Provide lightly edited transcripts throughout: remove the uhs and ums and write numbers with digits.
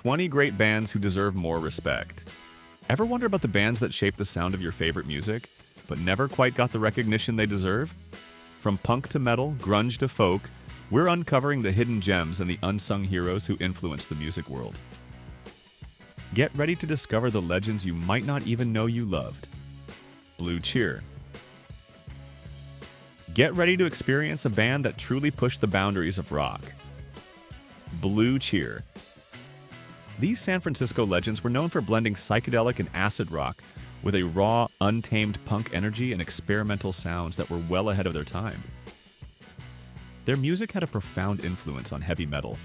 20 great bands who deserve more respect. Ever wonder about the bands that shape the sound of your favorite music, but never quite got the recognition they deserve? From punk to metal, grunge to folk, we're uncovering the hidden gems and the unsung heroes who influence the music world. Get ready to discover the legends you might not even know you loved. Blue Cheer. Get ready to experience a band that truly pushed the boundaries of rock. Blue Cheer. These San Francisco legends were known for blending psychedelic and acid rock with a raw, untamed punk energy and experimental sounds that were well ahead of their time. Their music had a profound influence on heavy metal,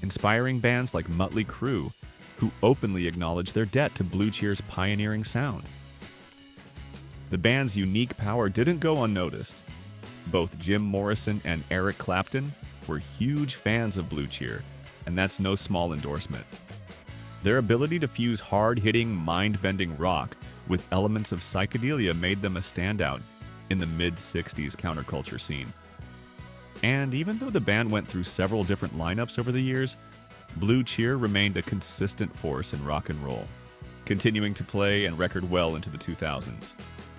inspiring bands like Mötley Crüe, who openly acknowledged their debt to Blue Cheer's pioneering sound. The band's unique power didn't go unnoticed. Both Jim Morrison and Eric Clapton were huge fans of Blue Cheer, and that's no small endorsement. Their ability to fuse hard-hitting, mind-bending rock with elements of psychedelia made them a standout in the mid-60s counterculture scene. And even though the band went through several different lineups over the years, Blue Cheer remained a consistent force in rock and roll, continuing to play and record well into the 2000s.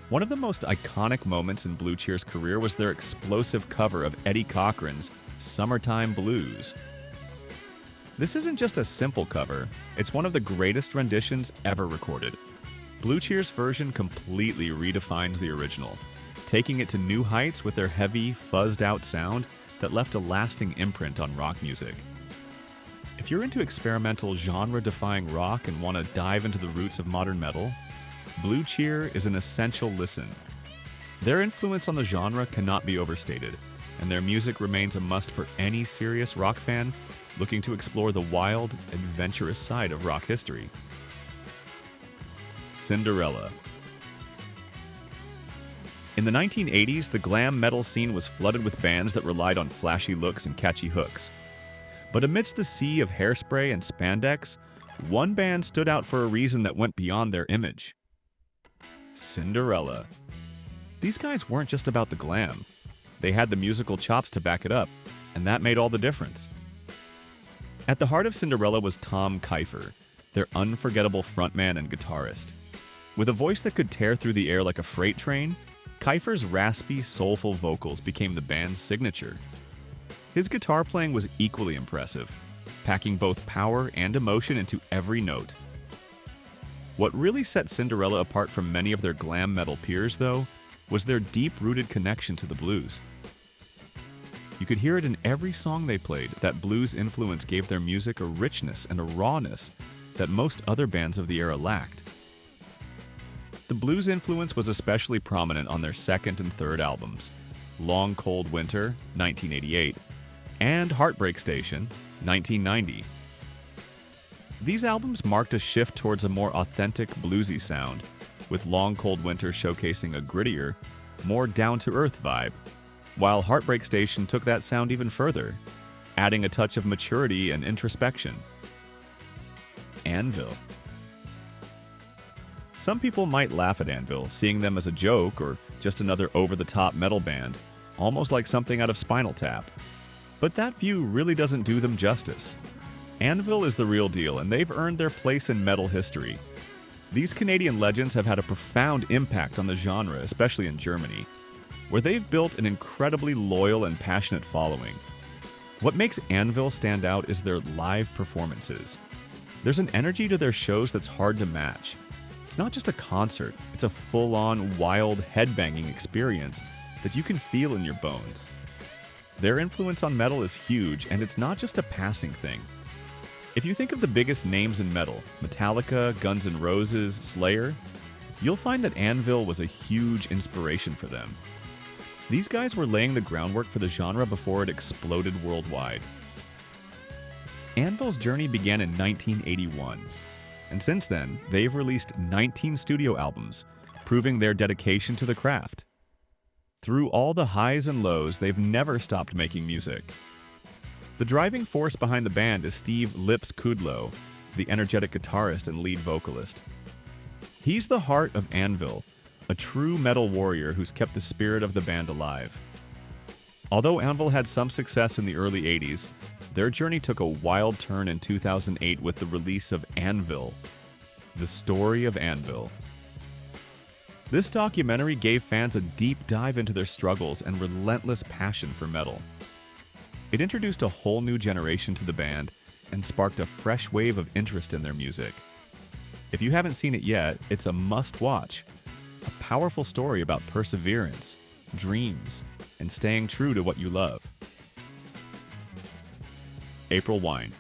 One of the most iconic moments in Blue Cheer's career was their explosive cover of Eddie Cochran's Summertime Blues. This isn't just a simple cover, it's one of the greatest renditions ever recorded. Blue Cheer's version completely redefines the original, taking it to new heights with their heavy, fuzzed-out sound that left a lasting imprint on rock music. If you're into experimental, genre-defying rock and want to dive into the roots of modern metal, Blue Cheer is an essential listen. Their influence on the genre cannot be overstated, and their music remains a must for any serious rock fan looking to explore the wild, adventurous side of rock history. Cinderella. In the 1980s, the glam metal scene was flooded with bands that relied on flashy looks and catchy hooks. But amidst the sea of hairspray and spandex, one band stood out for a reason that went beyond their image. Cinderella. These guys weren't just about the glam. They had the musical chops to back it up, and that made all the difference. At the heart of Cinderella was Tom Keifer, their unforgettable frontman and guitarist. With a voice that could tear through the air like a freight train, Keifer's raspy, soulful vocals became the band's signature. His guitar playing was equally impressive, packing both power and emotion into every note. What really set Cinderella apart from many of their glam metal peers, though, was their deep-rooted connection to the blues. You could hear it in every song they played that blues influence gave their music a richness and a rawness that most other bands of the era lacked. The blues influence was especially prominent on their second and third albums, Long Cold Winter, 1988, and Heartbreak Station, 1990. These albums marked a shift towards a more authentic bluesy sound, with Long Cold Winter showcasing a grittier, more down-to-earth vibe, while Heartbreak Station took that sound even further, adding a touch of maturity and introspection. Anvil. Some people might laugh at Anvil, seeing them as a joke or just another over-the-top metal band, almost like something out of Spinal Tap. But that view really doesn't do them justice. Anvil is the real deal, and they've earned their place in metal history. These Canadian legends have had a profound impact on the genre, especially in Germany, where they've built an incredibly loyal and passionate following. What makes Anvil stand out is their live performances. There's an energy to their shows that's hard to match. It's not just a concert, it's a full-on, wild, headbanging experience that you can feel in your bones. Their influence on metal is huge, and it's not just a passing thing. If you think of the biggest names in metal, Metallica, Guns N' Roses, Slayer, you'll find that Anvil was a huge inspiration for them. These guys were laying the groundwork for the genre before it exploded worldwide. Anvil's journey began in 1981, and since then, they've released 19 studio albums, proving their dedication to the craft. Through all the highs and lows, they've never stopped making music. The driving force behind the band is Steve Lips Kudlow, the energetic guitarist and lead vocalist. He's the heart of Anvil, a true metal warrior who's kept the spirit of the band alive. Although Anvil had some success in the early 80s, their journey took a wild turn in 2008 with the release of Anvil, the story of Anvil. This documentary gave fans a deep dive into their struggles and relentless passion for metal. It introduced a whole new generation to the band and sparked a fresh wave of interest in their music. If you haven't seen it yet, it's a must-watch. A powerful story about perseverance, dreams, and staying true to what you love. April Wine.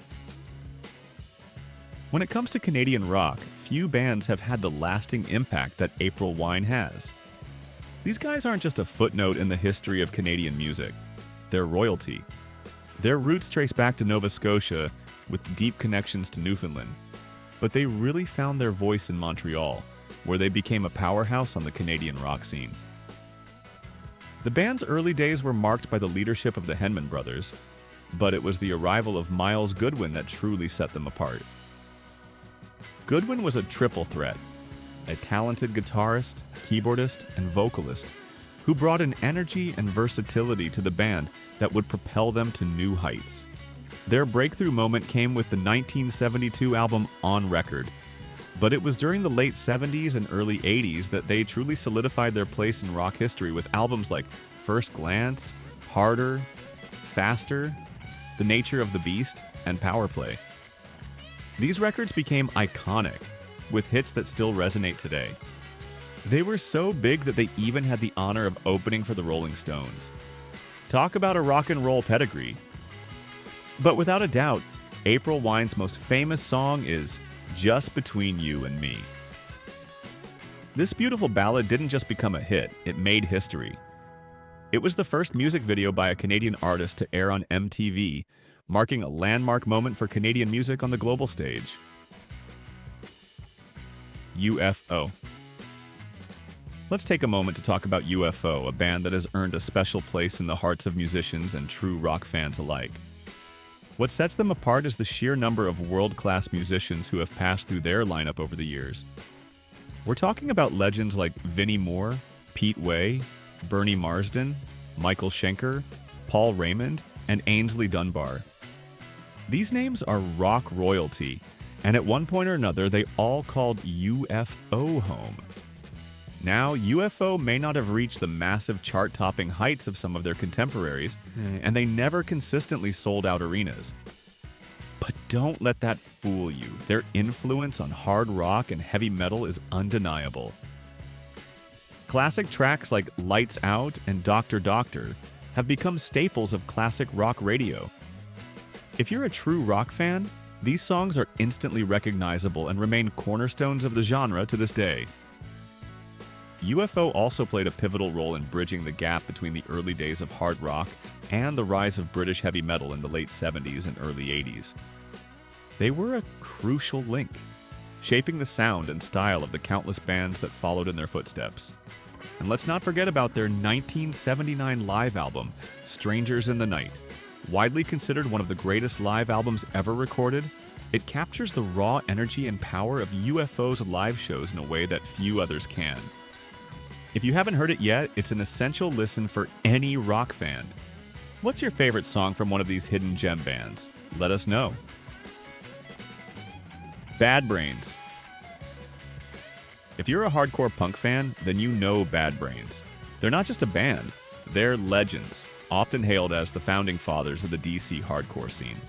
When it comes to Canadian rock, few bands have had the lasting impact that April Wine has. These guys aren't just a footnote in the history of Canadian music. They're royalty. Their roots trace back to Nova Scotia with deep connections to Newfoundland. But they really found their voice in Montreal, where they became a powerhouse on the Canadian rock scene. The band's early days were marked by the leadership of the Henman brothers, but it was the arrival of Miles Goodwin that truly set them apart. Goodwin was a triple threat, a talented guitarist, keyboardist, and vocalist who brought an energy and versatility to the band that would propel them to new heights. Their breakthrough moment came with the 1972 album On Record, but it was during the late 70s and early 80s that they truly solidified their place in rock history with albums like First Glance, Harder, Faster, The Nature of the Beast, and Power Play. These records became iconic, with hits that still resonate today. They were so big that they even had the honor of opening for the Rolling Stones. Talk about a rock and roll pedigree. But without a doubt, April Wine's most famous song is Just Between You and Me. This beautiful ballad didn't just become a hit, it made history. It was the first music video by a Canadian artist to air on MTV, marking a landmark moment for Canadian music on the global stage. UFO. Let's take a moment to talk about UFO, a band that has earned a special place in the hearts of musicians and true rock fans alike. What sets them apart is the sheer number of world-class musicians who have passed through their lineup over the years. We're talking about legends like Vinnie Moore, Pete Way, Bernie Marsden, Michael Schenker, Paul Raymond, and Ainsley Dunbar. These names are rock royalty, and at one point or another they all called UFO home. Now, UFO may not have reached the massive chart-topping heights of some of their contemporaries, and they never consistently sold out arenas. But don't let that fool you. Their influence on hard rock and heavy metal is undeniable. Classic tracks like Lights Out and Doctor Doctor have become staples of classic rock radio. If you're a true rock fan, these songs are instantly recognizable and remain cornerstones of the genre to this day. UFO also played a pivotal role in bridging the gap between the early days of hard rock and the rise of British heavy metal in the late 70s and early 80s. They were a crucial link, shaping the sound and style of the countless bands that followed in their footsteps. And let's not forget about their 1979 live album, Strangers in the Night. Widely considered one of the greatest live albums ever recorded, it captures the raw energy and power of UFO's live shows in a way that few others can. If you haven't heard it yet, it's an essential listen for any rock fan. What's your favorite song from one of these hidden gem bands? Let us know. Bad Brains. If you're a hardcore punk fan, then you know Bad Brains. They're not just a band, they're legends, often hailed as the founding fathers of the DC hardcore scene.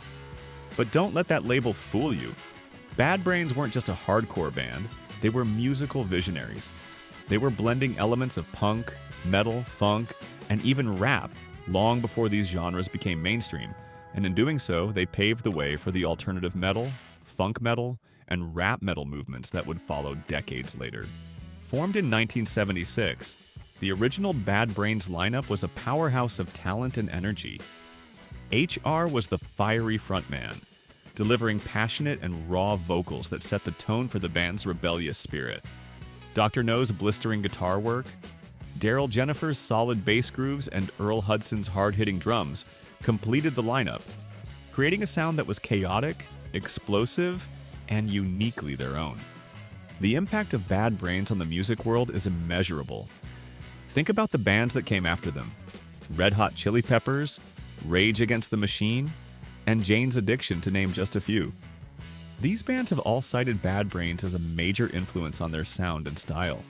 But don't let that label fool you. Bad Brains weren't just a hardcore band, they were musical visionaries. They were blending elements of punk, metal, funk, and even rap long before these genres became mainstream, and in doing so, they paved the way for the alternative metal, funk metal, and rap metal movements that would follow decades later. Formed in 1976, the original Bad Brains lineup was a powerhouse of talent and energy. HR was the fiery frontman, delivering passionate and raw vocals that set the tone for the band's rebellious spirit. Dr. No's blistering guitar work, Daryl Jennifer's solid bass grooves, and Earl Hudson's hard-hitting drums completed the lineup, creating a sound that was chaotic, explosive, and uniquely their own. The impact of Bad Brains on the music world is immeasurable. Think about the bands that came after them: Red Hot Chili Peppers, Rage Against the Machine, and Jane's Addiction, to name just a few. These bands have all cited Bad Brains as a major influence on their sound and style.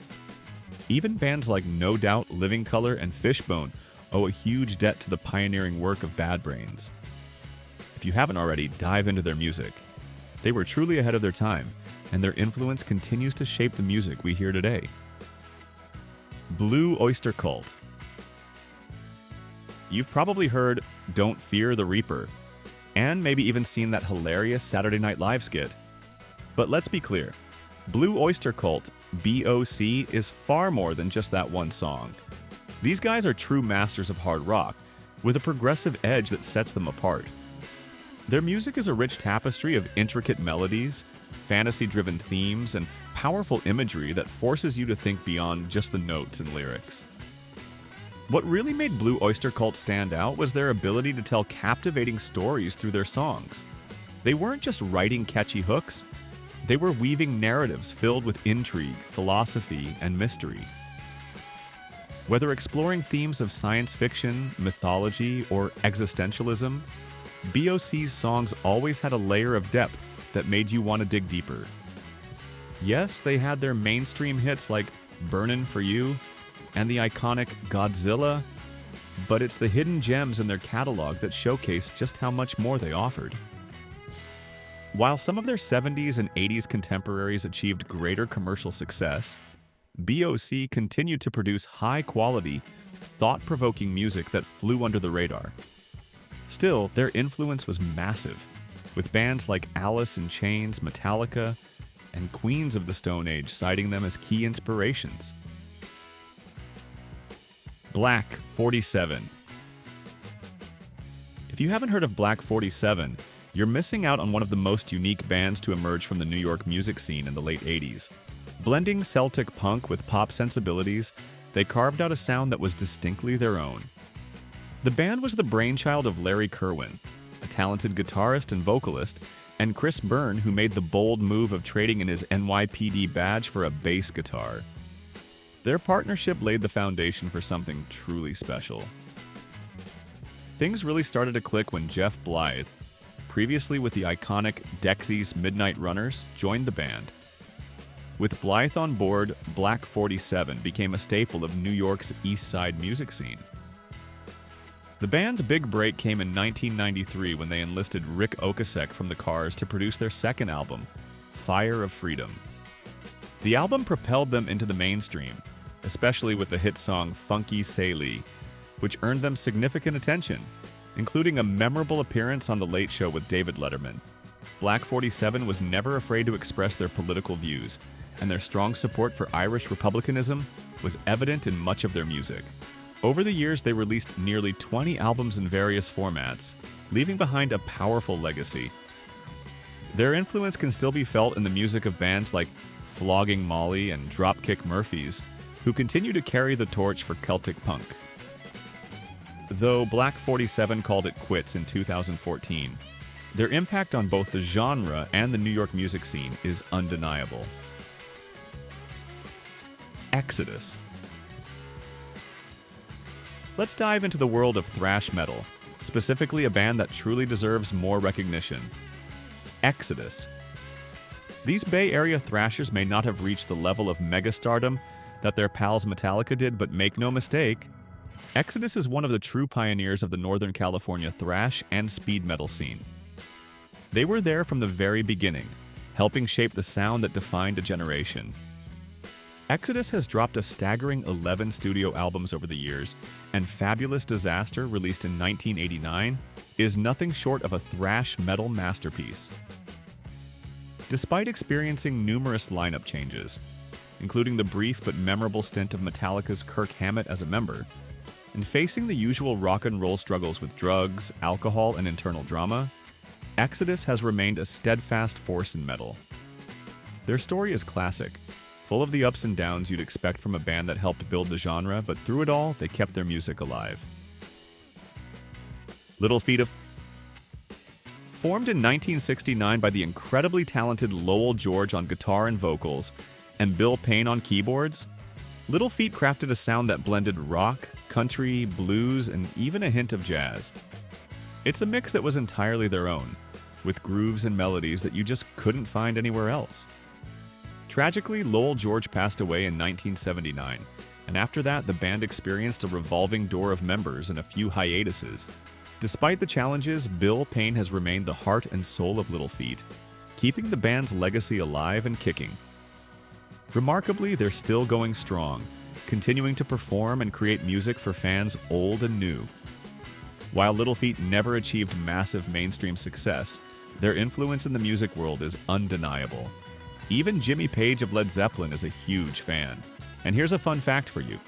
Even bands like No Doubt, Living Colour, and Fishbone owe a huge debt to the pioneering work of Bad Brains. If you haven't already, dive into their music. They were truly ahead of their time, and their influence continues to shape the music we hear today. Blue Öyster Cult. You've probably heard Don't Fear the Reaper, and maybe even seen that hilarious Saturday Night Live skit. But let's be clear, Blue Öyster Cult, BOC, is far more than just that one song. These guys are true masters of hard rock, with a progressive edge that sets them apart. Their music is a rich tapestry of intricate melodies, fantasy-driven themes, and powerful imagery that forces you to think beyond just the notes and lyrics. What really made Blue Öyster Cult stand out was their ability to tell captivating stories through their songs. They weren't just writing catchy hooks, they were weaving narratives filled with intrigue, philosophy, and mystery. Whether exploring themes of science fiction, mythology, or existentialism, BOC's songs always had a layer of depth that made you want to dig deeper. Yes, they had their mainstream hits like Burnin' For You and the iconic Godzilla, but it's the hidden gems in their catalog that showcase just how much more they offered. While some of their 70s and 80s contemporaries achieved greater commercial success, BOC continued to produce high-quality, thought-provoking music that flew under the radar. Still, their influence was massive, with bands like Alice in Chains, Metallica, and Queens of the Stone Age citing them as key inspirations. Black 47. If you haven't heard of Black 47, you're missing out on one of the most unique bands to emerge from the New York music scene in the late 80s. Blending Celtic punk with pop sensibilities, they carved out a sound that was distinctly their own. The band was the brainchild of Larry Kirwan, a talented guitarist and vocalist, and Chris Byrne, who made the bold move of trading in his NYPD badge for a bass guitar. Their partnership laid the foundation for something truly special. Things really started to click when Jeff Blythe, previously with the iconic Dexys Midnight Runners, joined the band. With Blythe on board, Black 47 became a staple of New York's East Side music scene. The band's big break came in 1993 when they enlisted Rick Ocasek from the Cars to produce their second album, Fire of Freedom. The album propelled them into the mainstream, especially with the hit song Funky Saley, which earned them significant attention, including a memorable appearance on The Late Show with David Letterman. Black 47 was never afraid to express their political views, and their strong support for Irish republicanism was evident in much of their music. Over the years, they released nearly 20 albums in various formats, leaving behind a powerful legacy. Their influence can still be felt in the music of bands like Flogging Molly and Dropkick Murphys, who continue to carry the torch for Celtic punk. Though Black 47 called it quits in 2014, their impact on both the genre and the New York music scene is undeniable. Exodus. Let's dive into the world of thrash metal, specifically a band that truly deserves more recognition. Exodus. These Bay Area thrashers may not have reached the level of megastardom that their pals Metallica did, but make no mistake, Exodus is one of the true pioneers of the Northern California thrash and speed metal scene. They were there from the very beginning, helping shape the sound that defined a generation. Exodus has dropped a staggering 11 studio albums over the years, and Fabulous Disaster, released in 1989, is nothing short of a thrash metal masterpiece. Despite experiencing numerous lineup changes, including the brief but memorable stint of Metallica's Kirk Hammett as a member, and facing the usual rock and roll struggles with drugs, alcohol, and internal drama, Exodus has remained a steadfast force in metal. Their story is classic, full of the ups and downs you'd expect from a band that helped build the genre, but through it all, they kept their music alive. Little Feat of... Formed in 1969 by the incredibly talented Lowell George on guitar and vocals, and Bill Payne on keyboards, Little Feat crafted a sound that blended rock, country, blues, and even a hint of jazz. It's a mix that was entirely their own, with grooves and melodies that you just couldn't find anywhere else. Tragically, Lowell George passed away in 1979, and after that, the band experienced a revolving door of members and a few hiatuses. Despite the challenges, Bill Payne has remained the heart and soul of Little Feat, keeping the band's legacy alive and kicking. Remarkably, they're still going strong, continuing to perform and create music for fans old and new. While Little Feat never achieved massive mainstream success, their influence in the music world is undeniable. Even Jimmy Page of Led Zeppelin is a huge fan. And here's a fun fact for you.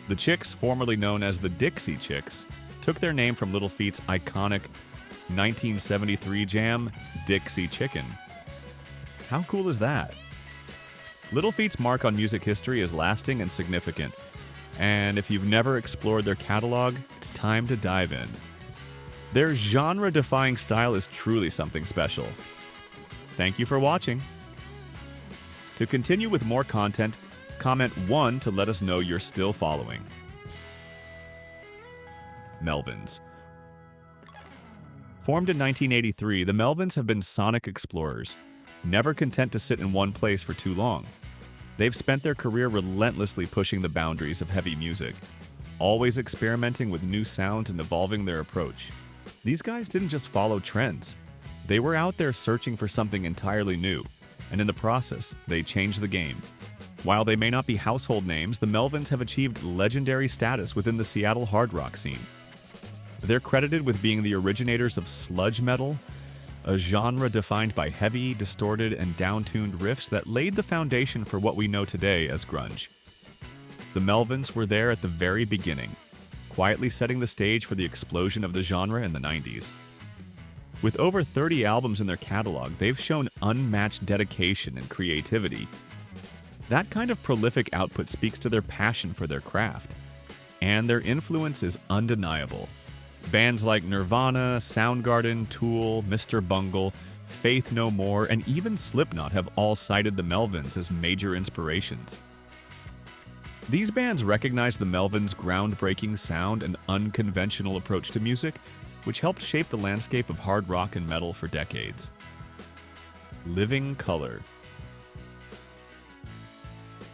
The Chicks, formerly known as the Dixie Chicks, took their name from Little Feat's iconic 1973 jam, Dixie Chicken. How cool is that? Little Feat's mark on music history is lasting and significant, and if you've never explored their catalog, it's time to dive in. Their genre-defying style is truly something special. Thank you for watching. To continue with more content, comment 1 to let us know you're still following. Melvins. Formed in 1983, the Melvins have been sonic explorers, never content to sit in one place for too long. They've spent their career relentlessly pushing the boundaries of heavy music, always experimenting with new sounds and evolving their approach. These guys didn't just follow trends. They were out there searching for something entirely new, and in the process, they changed the game. While they may not be household names, the Melvins have achieved legendary status within the Seattle hard rock scene. They're credited with being the originators of sludge metal, a genre defined by heavy, distorted, and down-tuned riffs that laid the foundation for what we know today as grunge. The Melvins were there at the very beginning, quietly setting the stage for the explosion of the genre in the 90s. With over 30 albums in their catalog, they've shown unmatched dedication and creativity. That kind of prolific output speaks to their passion for their craft, and their influence is undeniable. Bands like Nirvana, Soundgarden, Tool, Mr. Bungle, Faith No More, and even Slipknot have all cited the Melvins as major inspirations. These bands recognize the Melvins' groundbreaking sound and unconventional approach to music, which helped shape the landscape of hard rock and metal for decades. Living Colour.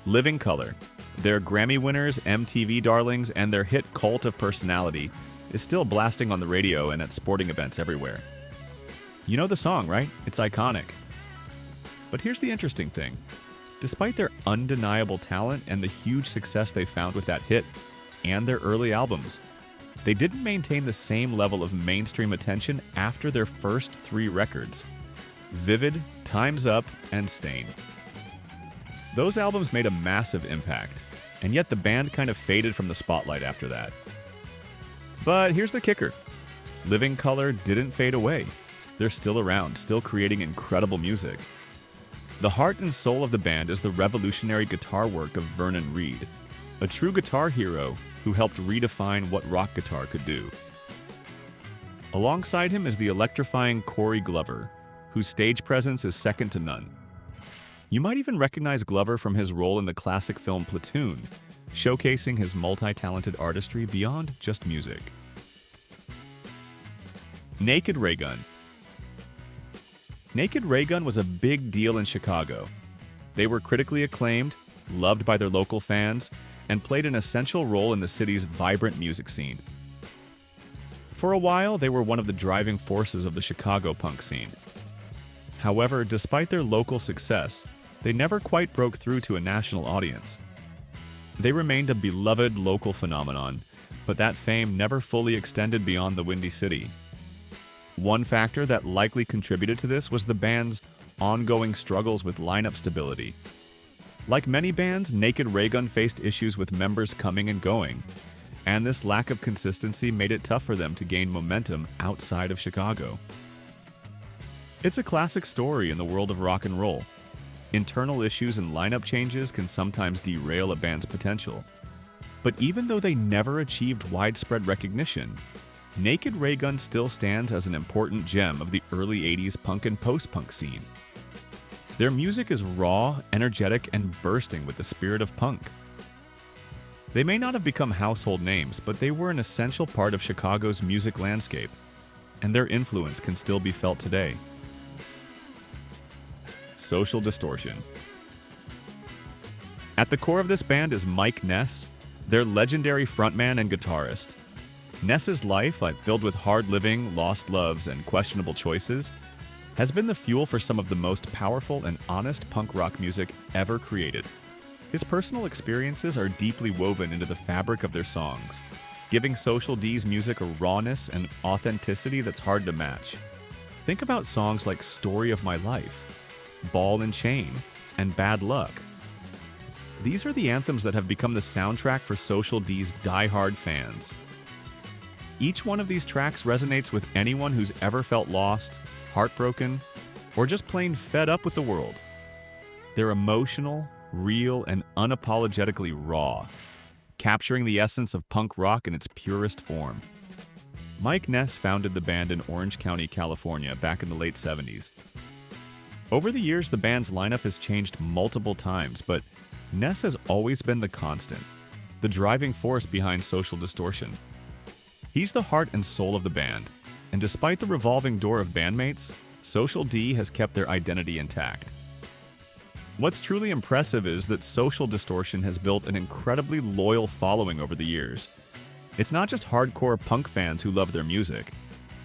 Living Colour, their Grammy winners, MTV darlings, and their hit Cult of Personality, is still blasting on the radio and at sporting events everywhere. You know the song, right? It's iconic. But here's the interesting thing. Despite their undeniable talent and the huge success they found with that hit and their early albums, they didn't maintain the same level of mainstream attention after their first 3 records: Vivid, Time's Up, and Stain. Those albums made a massive impact, and yet the band kind of faded from the spotlight after that. But here's the kicker. Living Colour didn't fade away. They're still around, still creating incredible music. The heart and soul of the band is the revolutionary guitar work of Vernon Reid, a true guitar hero who helped redefine what rock guitar could do. Alongside him is the electrifying Corey Glover, whose stage presence is second to none. You might even recognize Glover from his role in the classic film Platoon, showcasing his multi-talented artistry beyond just music. Naked Raygun. Naked Raygun was a big deal in Chicago. They were critically acclaimed, loved by their local fans, and played an essential role in the city's vibrant music scene. For a while, they were one of the driving forces of the Chicago punk scene. However, despite their local success, they never quite broke through to a national audience. They remained a beloved local phenomenon, but that fame never fully extended beyond the Windy City. One factor that likely contributed to this was the band's ongoing struggles with lineup stability. Like many bands, Naked Raygun faced issues with members coming and going, and this lack of consistency made it tough for them to gain momentum outside of Chicago. It's a classic story in the world of rock and roll. Internal issues and lineup changes can sometimes derail a band's potential. But even though they never achieved widespread recognition, Naked Raygun still stands as an important gem of the early 80s punk and post-punk scene. Their music is raw, energetic, and bursting with the spirit of punk. They may not have become household names, but they were an essential part of Chicago's music landscape. and their influence can still be felt today. Social Distortion. At the core of this band is Mike Ness, their legendary frontman and guitarist. Ness's life, filled with hard living, lost loves, and questionable choices, has been the fuel for some of the most powerful and honest punk rock music ever created. His personal experiences are deeply woven into the fabric of their songs, giving Social D's music a rawness and authenticity that's hard to match. Think about songs like Story of My Life, Ball and Chain, and Bad Luck. These are the anthems that have become the soundtrack for Social D's die-hard fans. Each one of these tracks resonates with anyone who's ever felt lost, heartbroken, or just plain fed up with the world. They're emotional, real, and unapologetically raw, capturing the essence of punk rock in its purest form. Mike Ness founded the band in Orange County, California, back in the late 70s. Over the years, the band's lineup has changed multiple times, but Ness has always been the constant, the driving force behind Social Distortion. He's the heart and soul of the band, and despite the revolving door of bandmates, Social D has kept their identity intact. What's truly impressive is that Social Distortion has built an incredibly loyal following over the years. It's not just hardcore punk fans who love their music.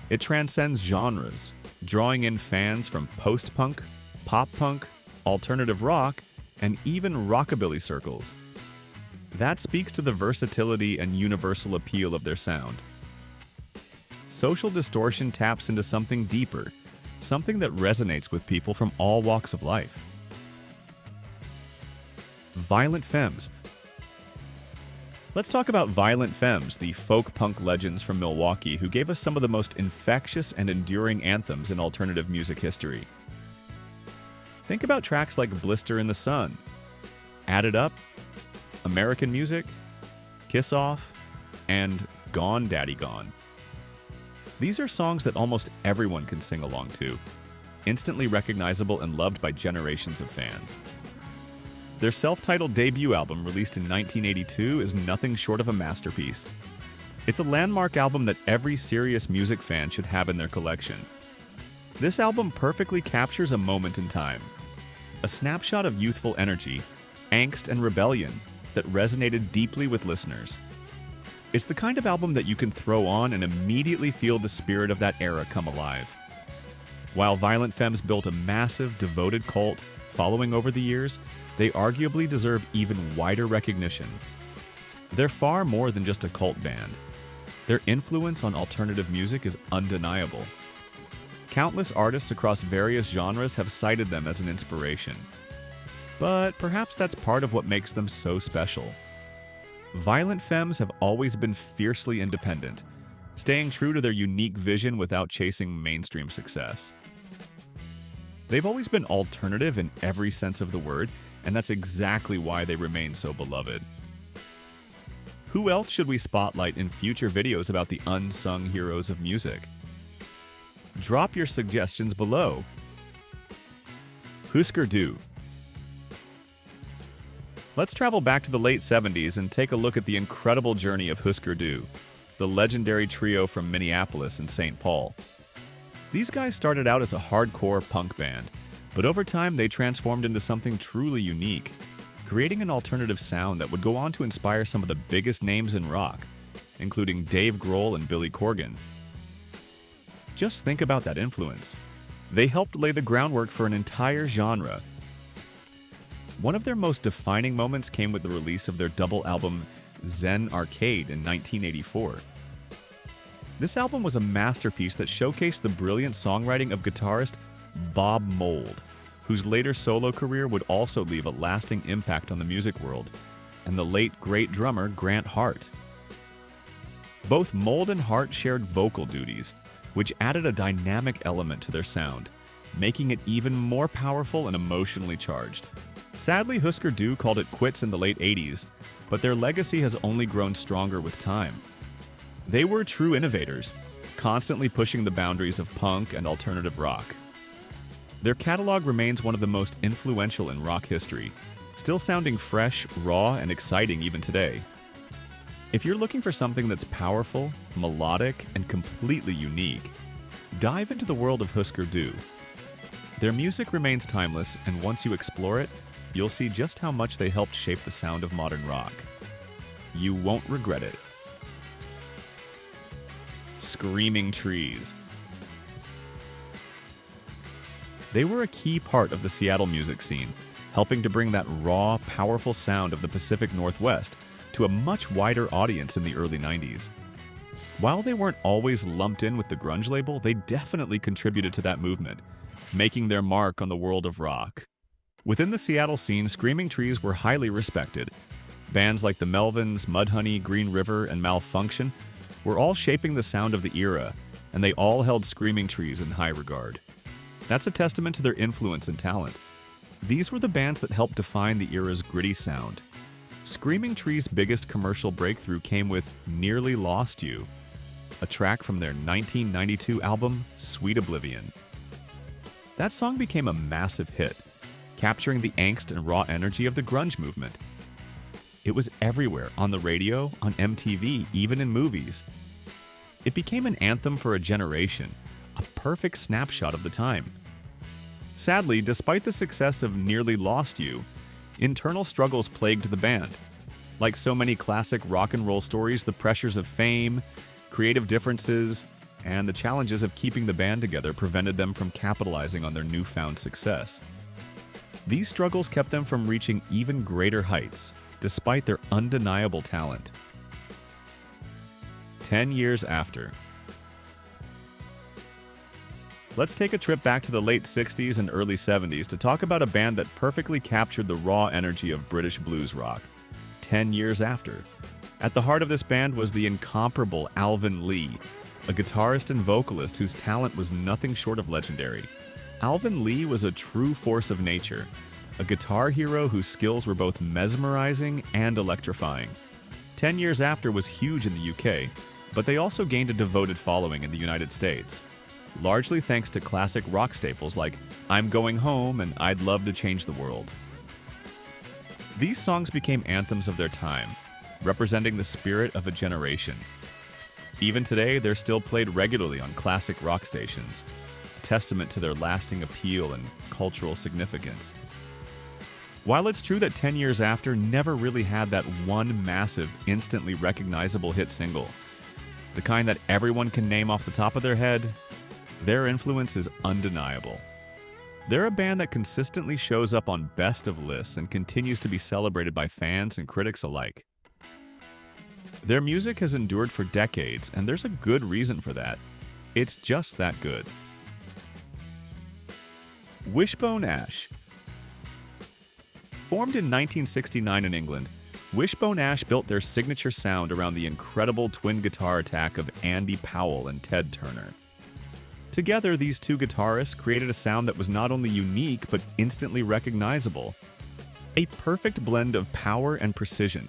It transcends genres, drawing in fans from post-punk, pop-punk, alternative rock, and even rockabilly circles. That speaks to the versatility and universal appeal of their sound. Social Distortion taps into something deeper, something that resonates with people from all walks of life. Violent Femmes. Let's talk about Violent Femmes, the folk punk legends from Milwaukee who gave us some of the most infectious and enduring anthems in alternative music history. Think about tracks like Blister in the Sun, Add It Up, American Music, Kiss Off, and Gone Daddy Gone. These are songs that almost everyone can sing along to, instantly recognizable and loved by generations of fans. Their self-titled debut album, released in 1982, is nothing short of a masterpiece. It's a landmark album that every serious music fan should have in their collection. This album perfectly captures a moment in time, a snapshot of youthful energy, angst, and rebellion that resonated deeply with listeners. It's the kind of album that you can throw on and immediately feel the spirit of that era come alive. While Violent Femmes built a massive, devoted cult following over the years, they arguably deserve even wider recognition. They're far more than just a cult band. Their influence on alternative music is undeniable. Countless artists across various genres have cited them as an inspiration. But perhaps that's part of what makes them so special. Violent Femmes have always been fiercely independent, staying true to their unique vision without chasing mainstream success. They've always been alternative in every sense of the word, and that's exactly why they remain so beloved. Who else should we spotlight in future videos about the unsung heroes of music? Drop your suggestions below. Hüsker Dü. Let's travel back to the late 70s and take a look at the incredible journey of Hüsker Dü, the legendary trio from Minneapolis and St. Paul. These guys started out as a hardcore punk band, but over time they transformed into something truly unique, creating an alternative sound that would go on to inspire some of the biggest names in rock, including Dave Grohl and Billy Corgan. Just think about that influence. They helped lay the groundwork for an entire genre. One of their most defining moments came with the release of their double album Zen Arcade in 1984. This album was a masterpiece that showcased the brilliant songwriting of guitarist Bob Mould, whose later solo career would also leave a lasting impact on the music world, and the late great drummer Grant Hart. Both Mould and Hart shared vocal duties, which added a dynamic element to their sound, making it even more powerful and emotionally charged. Sadly, Hüsker Dü called it quits in the late 80s, but their legacy has only grown stronger with time. They were true innovators, constantly pushing the boundaries of punk and alternative rock. Their catalog remains one of the most influential in rock history, still sounding fresh, raw, and exciting even today. If you're looking for something that's powerful, melodic, and completely unique, Dive into the world of Hüsker Dü. Their music remains timeless, and once you explore it, you'll see just how much they helped shape the sound of modern rock. You won't regret it. Screaming Trees. They were a key part of the Seattle music scene, helping to bring that raw, powerful sound of the Pacific Northwest to a much wider audience in the early 90s. While they weren't always lumped in with the grunge label, they definitely contributed to that movement, making their mark on the world of rock. Within the Seattle scene, Screaming Trees were highly respected. Bands like the Melvins, Mudhoney, Green River, and Malfunction were all shaping the sound of the era, and they all held Screaming Trees in high regard. That's a testament to their influence and talent. These were the bands that helped define the era's gritty sound. Screaming Trees' biggest commercial breakthrough came with Nearly Lost You, a track from their 1992 album, Sweet Oblivion. That song became a massive hit, capturing the angst and raw energy of the grunge movement. It was everywhere, on the radio, on MTV, even in movies. It became an anthem for a generation, a perfect snapshot of the time. Sadly, despite the success of Nearly Lost You, internal struggles plagued the band. Like so many classic rock and roll stories, the pressures of fame, creative differences, and the challenges of keeping the band together prevented them from capitalizing on their newfound success. These struggles kept them from reaching even greater heights, despite their undeniable talent. 10 years after. Let's take a trip back to the late 60s and early 70s to talk about a band that perfectly captured the raw energy of British blues rock. 10 years after. At the heart of this band was the incomparable Alvin Lee, a guitarist and vocalist whose talent was nothing short of legendary. Alvin Lee was a true force of nature, a guitar hero whose skills were both mesmerizing and electrifying. 10 years after was huge in the UK, but they also gained a devoted following in the United States, largely thanks to classic rock staples like I'm Going Home and I'd Love to Change the World. These songs became anthems of their time, representing the spirit of a generation. Even today, they're still played regularly on classic rock stations, a testament to their lasting appeal and cultural significance. While it's true that 10 years after never really had that one massive, instantly recognizable hit single, the kind that everyone can name off the top of their head, their influence is undeniable. They're a band that consistently shows up on best of lists and continues to be celebrated by fans and critics alike. Their music has endured for decades, and there's a good reason for that. It's just that good. Wishbone Ash. Formed in 1969 in England, Wishbone Ash built their signature sound around the incredible twin guitar attack of Andy Powell and Ted Turner. Together, these two guitarists created a sound that was not only unique but instantly recognizable. A perfect blend of power and precision.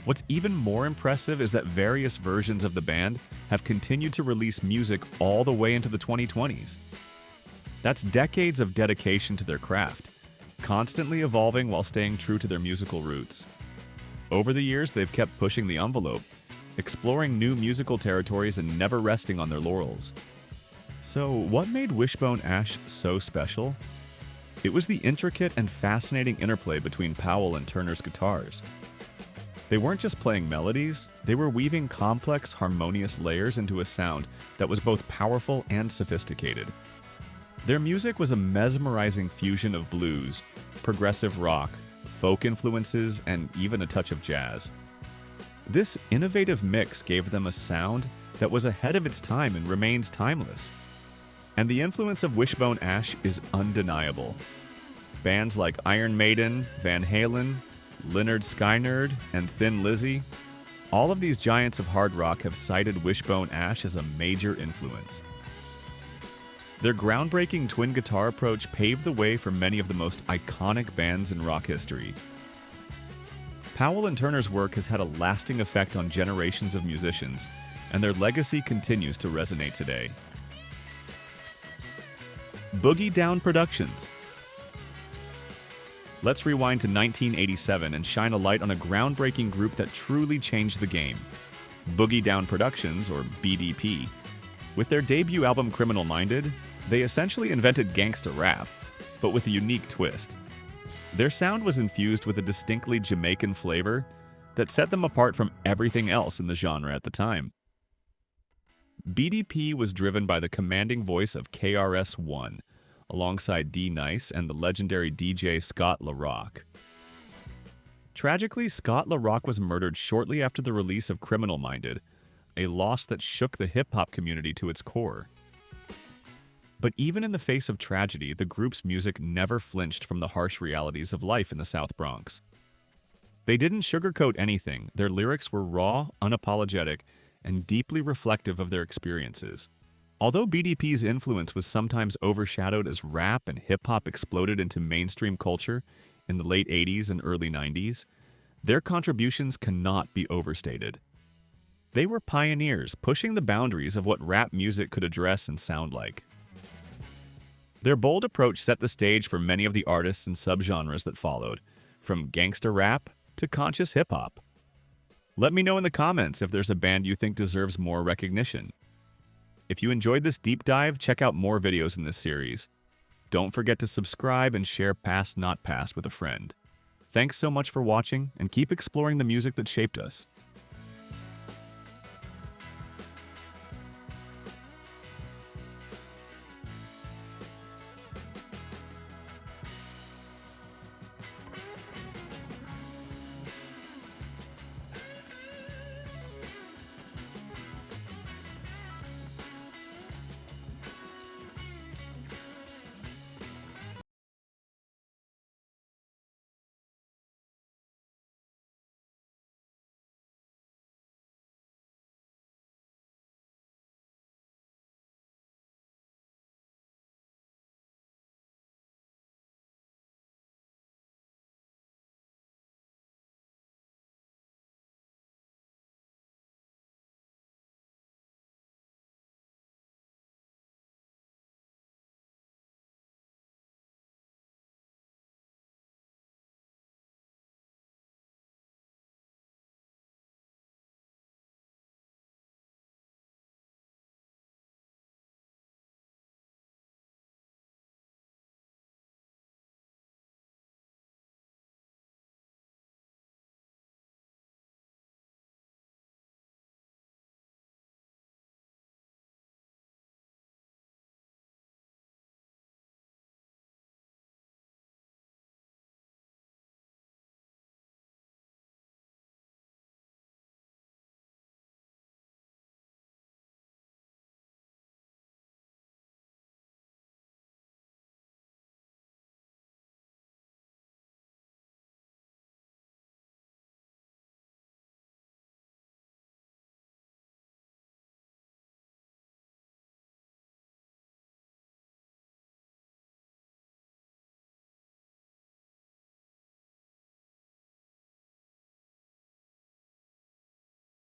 What's even more impressive is that various versions of the band have continued to release music all the way into the 2020s. That's decades of dedication to their craft, constantly evolving while staying true to their musical roots. Over the years, they've kept pushing the envelope, exploring new musical territories and never resting on their laurels. So, what made Wishbone Ash so special? It was the intricate and fascinating interplay between Powell and Turner's guitars. They weren't just playing melodies, they were weaving complex, harmonious layers into a sound that was both powerful and sophisticated. Their music was a mesmerizing fusion of blues, progressive rock, folk influences, and even a touch of jazz. This innovative mix gave them a sound that was ahead of its time and remains timeless. And the influence of Wishbone Ash is undeniable. Bands like Iron Maiden, Van Halen, Lynyrd Skynyrd, and Thin Lizzy, all of these giants of hard rock have cited Wishbone Ash as a major influence. Their groundbreaking twin guitar approach paved the way for many of the most iconic bands in rock history. Powell and Turner's work has had a lasting effect on generations of musicians, and their legacy continues to resonate today. Boogie Down Productions. Let's rewind to 1987 and shine a light on a groundbreaking group that truly changed the game. Boogie Down Productions, or BDP, With their debut album Criminal Minded, they essentially invented gangsta rap, but with a unique twist. Their sound was infused with a distinctly Jamaican flavor that set them apart from everything else in the genre at the time. BDP was driven by the commanding voice of KRS-One, alongside D-Nice and the legendary DJ Scott LaRock. Tragically, Scott LaRock was murdered shortly after the release of Criminal Minded, a loss that shook the hip-hop community to its core. But even in the face of tragedy, the group's music never flinched from the harsh realities of life in the South Bronx. They didn't sugarcoat anything. Their lyrics were raw, unapologetic, and deeply reflective of their experiences. Although BDP's influence was sometimes overshadowed as rap and hip-hop exploded into mainstream culture in the late 80s and early 90s, their contributions cannot be overstated. They were pioneers, pushing the boundaries of what rap music could address and sound like. Their bold approach set the stage for many of the artists and subgenres that followed, from gangsta rap to conscious hip-hop. Let me know in the comments if there's a band you think deserves more recognition. If you enjoyed this deep dive, check out more videos in this series. Don't forget to subscribe and share Past Not Past with a friend. Thanks so much for watching, and keep exploring the music that shaped us.